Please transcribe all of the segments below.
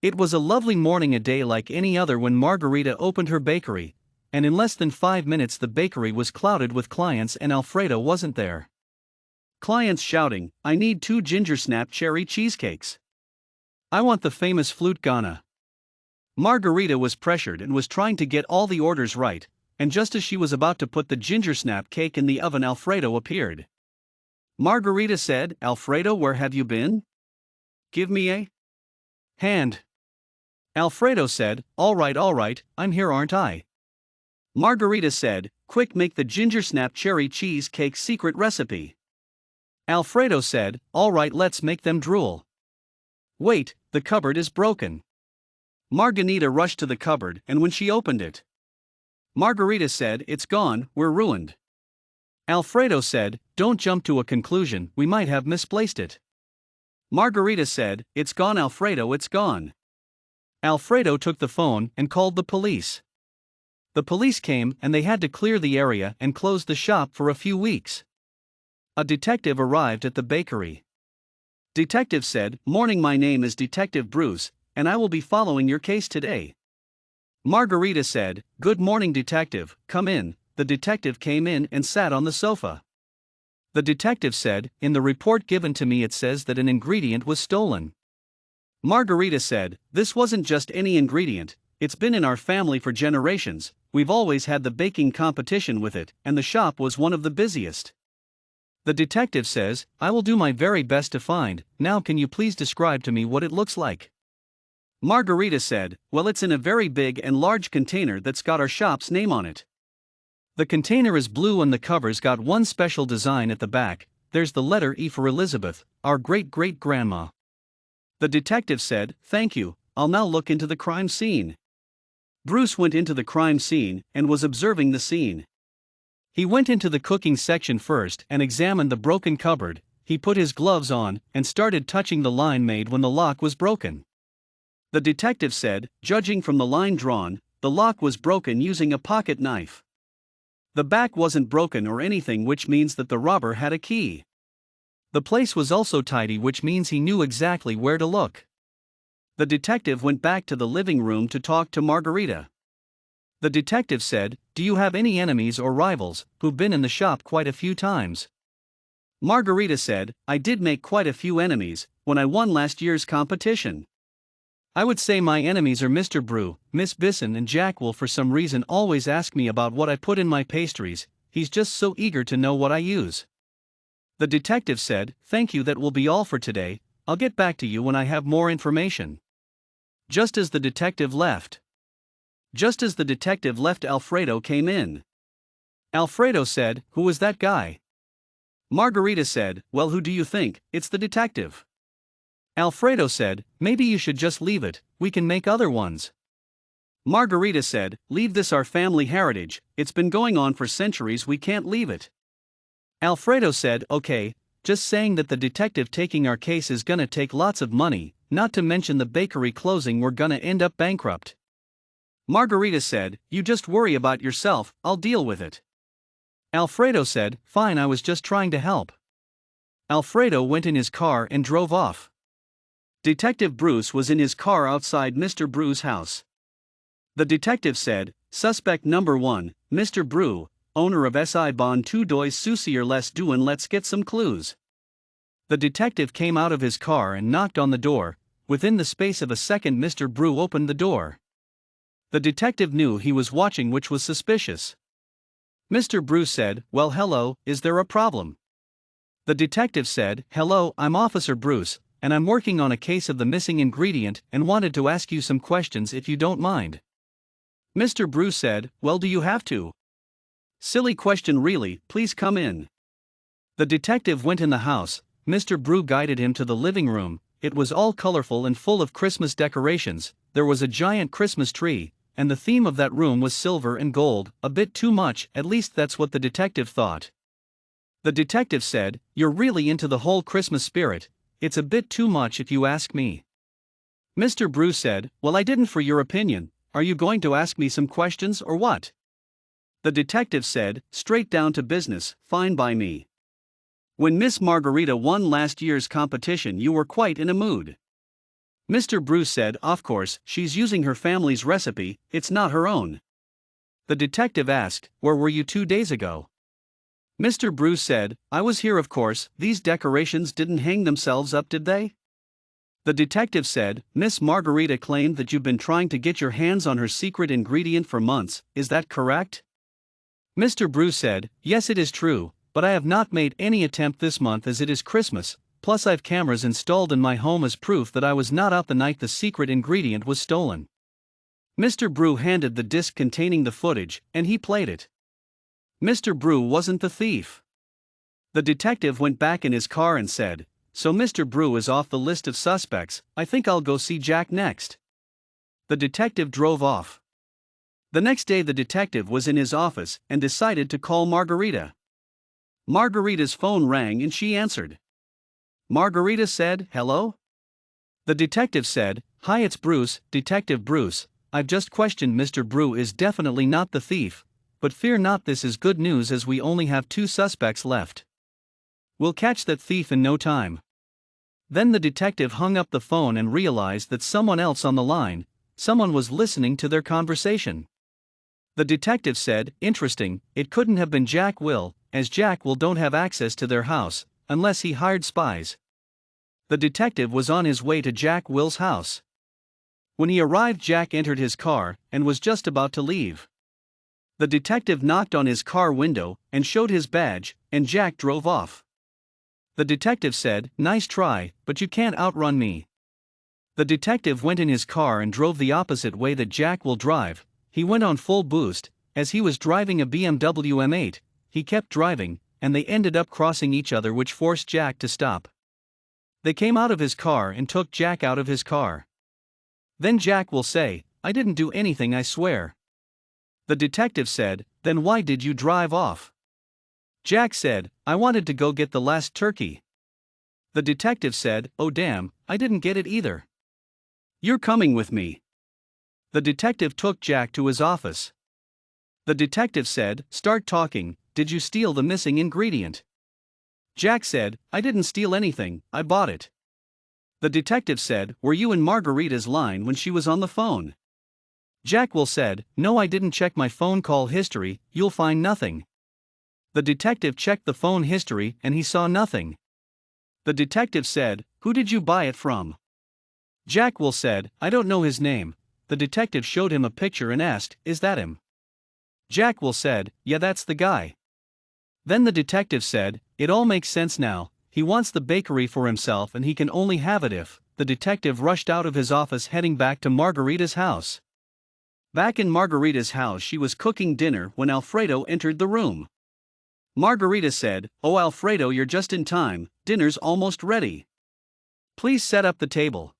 It was a lovely morning, a day like any other, when Margarita opened her bakery, and in less than 5 minutes the bakery was clouded with clients and Alfredo wasn't there. Clients shouting, "I need 2 ginger snap cherry cheesecakes. I want the famous flute Ghana." Margarita was pressured and was trying to get all the orders right, and just as she was about to put the ginger snap cake in the oven, Alfredo appeared. Margarita said, "Alfredo, where have you been? Give me a hand." Alfredo said, all right, I'm here, aren't I?" Margarita said, "Quick, make the ginger snap cherry cheesecake secret recipe." Alfredo said, "All right, let's make them drool." "Wait, the cupboard is broken." Margarita rushed to the cupboard, and when she opened it, Margarita said, "It's gone, we're ruined." Alfredo said, "Don't jump to a conclusion, we might have misplaced it." Margarita said, "It's gone, Alfredo, it's gone." Alfredo took the phone and called the police. The police came and they had to clear the area and close the shop for a few weeks. A detective arrived at the bakery. Detective said, "Morning, my name is Detective Bruce, and I will be following your case today." Margarita said, "Good morning, detective, come in." The detective came in and sat on the sofa. The detective said, "In the report given to me it says that an ingredient was stolen." Margarita said, "This wasn't just any ingredient, it's been in our family for generations, we've always had the baking competition with it, and the shop was one of the busiest." The detective says, "I will do my very best to find. Now can you please describe to me what it looks like?" Margarita said, "Well, it's in a very big and large container that's got our shop's name on it. The container is blue and the cover's got one special design at the back. There's the letter E for Elizabeth, our great-great-grandma." The detective said, "Thank you, I'll now look into the crime scene." Bruce went into the crime scene and was observing the scene. He went into the cooking section first and examined the broken cupboard. He put his gloves on and started touching the line made when the lock was broken. The detective said, "Judging from the line drawn, the lock was broken using a pocket knife. The back wasn't broken or anything, which means that the robber had a key. The place was also tidy, which means he knew exactly where to look." The detective went back to the living room to talk to Margarita. The detective said, "Do you have any enemies or rivals who've been in the shop quite a few times?" Margarita said, "I did make quite a few enemies when I won last year's competition. I would say my enemies are Mr. Brew, Miss Bisson, and Jack will for some reason always ask me about what I put in my pastries. He's just so eager to know what I use." The detective said, "Thank you, that will be all for today. I'll get back to you when I have more information." Just as the detective left, Alfredo came in. Alfredo said, "Who is that guy?" Margarita said, "Well, who do you think? It's the detective." Alfredo said, "Maybe you should just leave it, we can make other ones." Margarita said, "Leave this, our family heritage, it's been going on for centuries, we can't leave it." Alfredo said, "Okay, just saying that the detective taking our case is gonna take lots of money, not to mention the bakery closing, we're gonna end up bankrupt." Margarita said, "You just worry about yourself, I'll deal with it." Alfredo said, "Fine, I was just trying to help." Alfredo went in his car and drove off. Detective Bruce was in his car outside Mr. Brew's house. The detective said, "Suspect number 1, Mr. Brew, owner of SI Bond 2 Dois Soucier Les Doin, let's get some clues." The detective came out of his car and knocked on the door. Within the space of a second, Mr. Brew opened the door. The detective knew he was watching, which was suspicious. Mr. Brew said, "Well, hello, is there a problem?" The detective said, "Hello, I'm Officer Bruce, and I'm working on a case of the missing ingredient and wanted to ask you some questions if you don't mind." Mr. Brew said, "Well, do you have to?" "Silly question really, please come in." The detective went in the house. Mr. Brew guided him to the living room. It was all colorful and full of Christmas decorations. There was a giant Christmas tree, and the theme of that room was silver and gold, a bit too much, at least that's what the detective thought. The detective said, "You're really into the whole Christmas spirit. It's a bit too much if you ask me." Mr. Brew said, "Well, I didn't for your opinion. Are you going to ask me some questions or what?" The detective said, "Straight down to business, fine by me. When Miss Margarita won last year's competition, you were quite in a mood. Mr. Bruce said, of course, she's using her family's recipe, it's not her own. The detective asked, where were you 2 days ago? Mr. Bruce said, I was here, of course. These decorations didn't hang themselves up, did they? The detective said, Miss Margarita claimed that you've been trying to get your hands on her secret ingredient for months, is that correct? Mr. Bruce said, yes, it is true, but I have not made any attempt this month as it is Christmas, plus I've cameras installed in my home as proof that I was not out the night the secret ingredient was stolen. Mr. Brew handed the disc containing the footage, and he played it. Mr. Brew wasn't the thief. The detective went back in his car and said, so Mr. Brew is off the list of suspects, I think I'll go see Jack next. The detective drove off. The next day the detective was in his office and decided to call Margarita. Margarita's phone rang and she answered. Margarita said, hello? The detective said, hi, it's Bruce, Detective Bruce. I've just questioned Mr. Brew is definitely not the thief, but fear not, this is good news as we only have 2 suspects left. We'll catch that thief in no time. Then the detective hung up the phone and realized that someone else on the line, someone was listening to their conversation. The detective said, interesting, it couldn't have been Jack Will, as Jack Will don't have access to their house, unless he hired spies. The detective was on his way to Jack Will's house. When he arrived, Jack entered his car and was just about to leave. The detective knocked on his car window and showed his badge, and Jack drove off. The detective said, nice try, but you can't outrun me. The detective went in his car and drove the opposite way that Jack will drive. He went on full boost. As he was driving a BMW M8, he kept driving, and they ended up crossing each other, which forced Jack to stop. They came out of his car and took Jack out of his car. Then Jack will say, I didn't do anything, I swear. The detective said, then why did you drive off? Jack said, I wanted to go get the last turkey. The detective said, oh damn, I didn't get it either. You're coming with me. The detective took Jack to his office. The detective said, start talking, did you steal the missing ingredient? Jack said, I didn't steal anything, I bought it. The detective said, were you in Margarita's line when she was on the phone? Jack will said, no, I didn't check my phone call history, you'll find nothing. The detective checked the phone history and he saw nothing. The detective said, who did you buy it from? Jack will said, I don't know his name. The detective showed him a picture and asked, is that him? Jack will said, yeah, that's the guy. Then the detective said, it all makes sense now, he wants the bakery for himself and he can only have it if. The detective rushed out of his office heading back to Margarita's house. Back in Margarita's house, she was cooking dinner when Alfredo entered the room. Margarita said, oh Alfredo, you're just in time, dinner's almost ready. Please set up the table.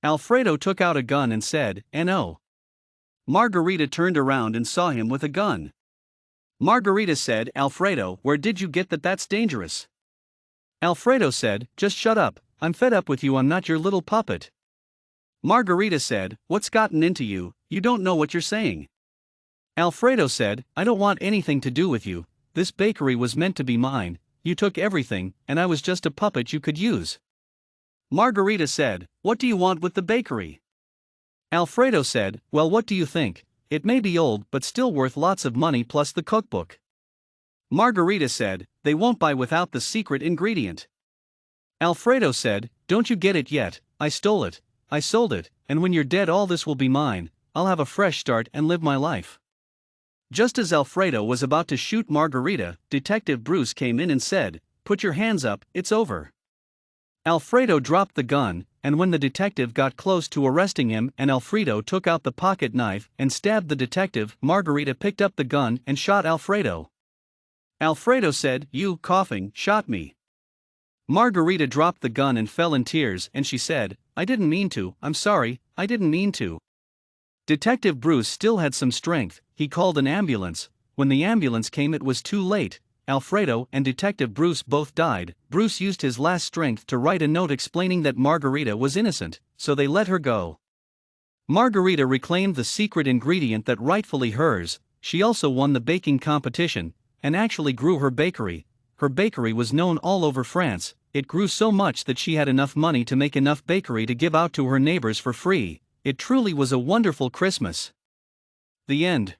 Alfredo took out a gun and said, no. Margarita turned around and saw him with a gun. Margarita said, Alfredo, where did you get that? That's dangerous. Alfredo said, just shut up, I'm fed up with you, I'm not your little puppet. Margarita said, what's gotten into you, you don't know what you're saying. Alfredo said, I don't want anything to do with you, this bakery was meant to be mine, you took everything, and I was just a puppet you could use. Margarita said, what do you want with the bakery? Alfredo said, well, what do you think? It may be old but still worth lots of money plus the cookbook. Margarita said, they won't buy without the secret ingredient. Alfredo said, don't you get it yet? I stole it, I sold it, and when you're dead all this will be mine, I'll have a fresh start and live my life. Just as Alfredo was about to shoot Margarita, Detective Bruce came in and said, put your hands up, it's over. Alfredo dropped the gun, and when the detective got close to arresting him and Alfredo took out the pocket knife and stabbed the detective, Margarita picked up the gun and shot Alfredo. Alfredo said, you, coughing, shot me. Margarita dropped the gun and fell in tears and she said, I didn't mean to, I'm sorry, I didn't mean to. Detective Bruce still had some strength, he called an ambulance. When the ambulance came it was too late. Alfredo and Detective Bruce both died. Bruce used his last strength to write a note explaining that Margarita was innocent, so they let her go. Margarita reclaimed the secret ingredient that rightfully hers. She also won the baking competition, and actually grew her bakery. Her bakery was known all over France, it grew so much that she had enough money to make enough bakery to give out to her neighbors for free. It truly was a wonderful Christmas. The end.